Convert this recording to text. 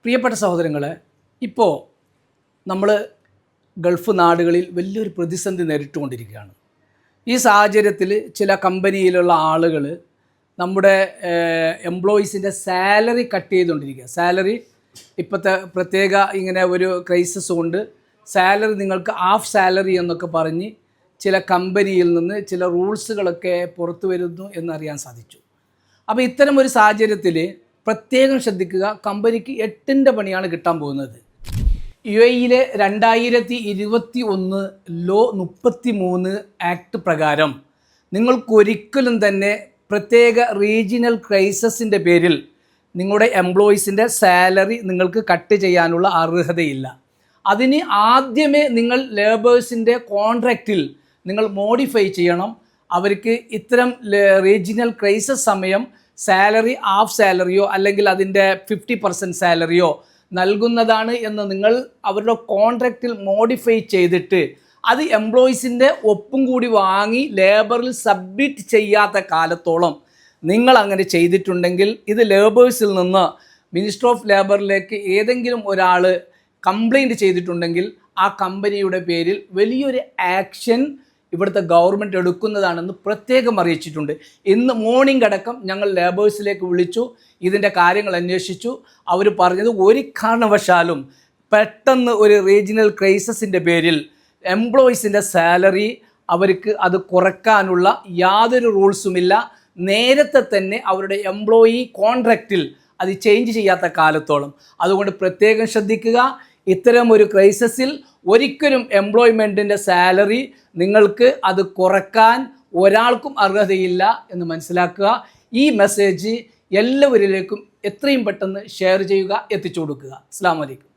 പ്രിയപ്പെട്ട സഹോദരങ്ങളെ, ഇപ്പോൾ നമ്മൾ ഗൾഫ് നാടുകളിൽ വലിയൊരു പ്രതിസന്ധി നേരിട്ടുകൊണ്ടിരിക്കുകയാണ്. ഈ സാഹചര്യത്തിൽ ചില കമ്പനിയിലുള്ള ആളുകൾ നമ്മുടെ എംപ്ലോയീസിൻ്റെ സാലറി കട്ട് ചെയ്തുകൊണ്ടിരിക്കുക. സാലറി ഇപ്പോഴത്തെ പ്രത്യേക ഇങ്ങനെ ഒരു ക്രൈസിസ് കൊണ്ട് സാലറി നിങ്ങൾക്ക് ഹാഫ് സാലറി എന്നൊക്കെ പറഞ്ഞ് ചില കമ്പനിയിൽ നിന്ന് ചില റൂൾസുകളൊക്കെ പുറത്തു വരുന്നു എന്നറിയാൻ സാധിച്ചു. അപ്പോൾ ഇത്തരം ഒരു സാഹചര്യത്തിൽ പ്രത്യേകം ശ്രദ്ധിക്കുക. കമ്പനിക്ക് 8ൻ്റെ പണിയാണ് കിട്ടാൻ പോകുന്നത്. UAE 2021 ലോ 33 ആക്ട് പ്രകാരം നിങ്ങൾക്കൊരിക്കലും തന്നെ പ്രത്യേക റീജിയണൽ ക്രൈസിസിൻ്റെ പേരിൽ നിങ്ങളുടെ എംപ്ലോയീസിൻ്റെ സാലറി നിങ്ങൾക്ക് കട്ട് ചെയ്യാനുള്ള അർഹതയില്ല. അതിന് ആദ്യമേ നിങ്ങൾ ലേബേഴ്സിൻ്റെ കോൺട്രാക്റ്റിൽ നിങ്ങൾ മോഡിഫൈ ചെയ്യണം. അവർക്ക് ഇത്തരം റീജിയണൽ ക്രൈസിസ് സമയം സാലറി ഹാഫ് സാലറിയോ അല്ലെങ്കിൽ അതിൻ്റെ 50% സാലറിയോ നൽകുന്നതാണ് എന്ന് നിങ്ങൾ അവരുടെ കോൺട്രാക്റ്റിൽ മോഡിഫൈ ചെയ്തിട്ട് അത് എംപ്ലോയീസിൻ്റെ ഒപ്പും കൂടി വാങ്ങി ലേബറിൽ സബ്മിറ്റ് ചെയ്യാത്ത കാലത്തോളം നിങ്ങൾ അങ്ങനെ ചെയ്തിട്ടുണ്ടെങ്കിൽ ഇത് ലേബേഴ്സിൽ നിന്ന് മിനിസ്റ്റർ ഓഫ് ലേബറിലേക്ക് ഏതെങ്കിലും ഒരാൾ കംപ്ലൈൻറ്റ് ചെയ്തിട്ടുണ്ടെങ്കിൽ ആ കമ്പനിയുടെ പേരിൽ വലിയൊരു ആക്ഷൻ ഇവിടുത്തെ ഗവൺമെൻറ് എടുക്കുന്നതാണെന്ന് പ്രത്യേകം അറിയിച്ചിട്ടുണ്ട്. ഇന്ന് മോർണിംഗ് അടക്കം ഞങ്ങൾ ലേബേഴ്സിലേക്ക് വിളിച്ചു, ഇതിൻ്റെ കാര്യങ്ങൾ അന്വേഷിച്ചു. അവർ പറഞ്ഞത് ഒരു കാരണവശാലും പെട്ടെന്ന് ഒരു റീജിയണൽ ക്രൈസിസിൻ്റെ പേരിൽ എംപ്ലോയീസിൻ്റെ സാലറി അവർക്ക് അത് കുറയ്ക്കാനുള്ള യാതൊരു റൂൾസുമില്ല. നേരത്തെ തന്നെ അവരുടെ എംപ്ലോയി കോൺട്രാക്റ്റിൽ അത് ചേഞ്ച് ചെയ്യാത്ത കാലത്തോളം. അതുകൊണ്ട് പ്രത്യേകം ശ്രദ്ധിക്കുക. ഇത്തരം ഒരു ക്രൈസിസിൽ ഒരിക്കലും എംപ്ലോയ്മെൻറ്റിൻ്റെ സാലറി നിങ്ങൾക്ക് അത് കുറയ്ക്കാൻ ഒരാൾക്കും അർഹതയില്ല എന്ന് മനസ്സിലാക്കുക. ഈ മെസ്സേജ് എല്ലാവരിലേക്കും എത്രയും പെട്ടെന്ന് ഷെയർ ചെയ്യുക, എത്തിച്ചു കൊടുക്കുക. അസ്സലാമു അലൈക്കും.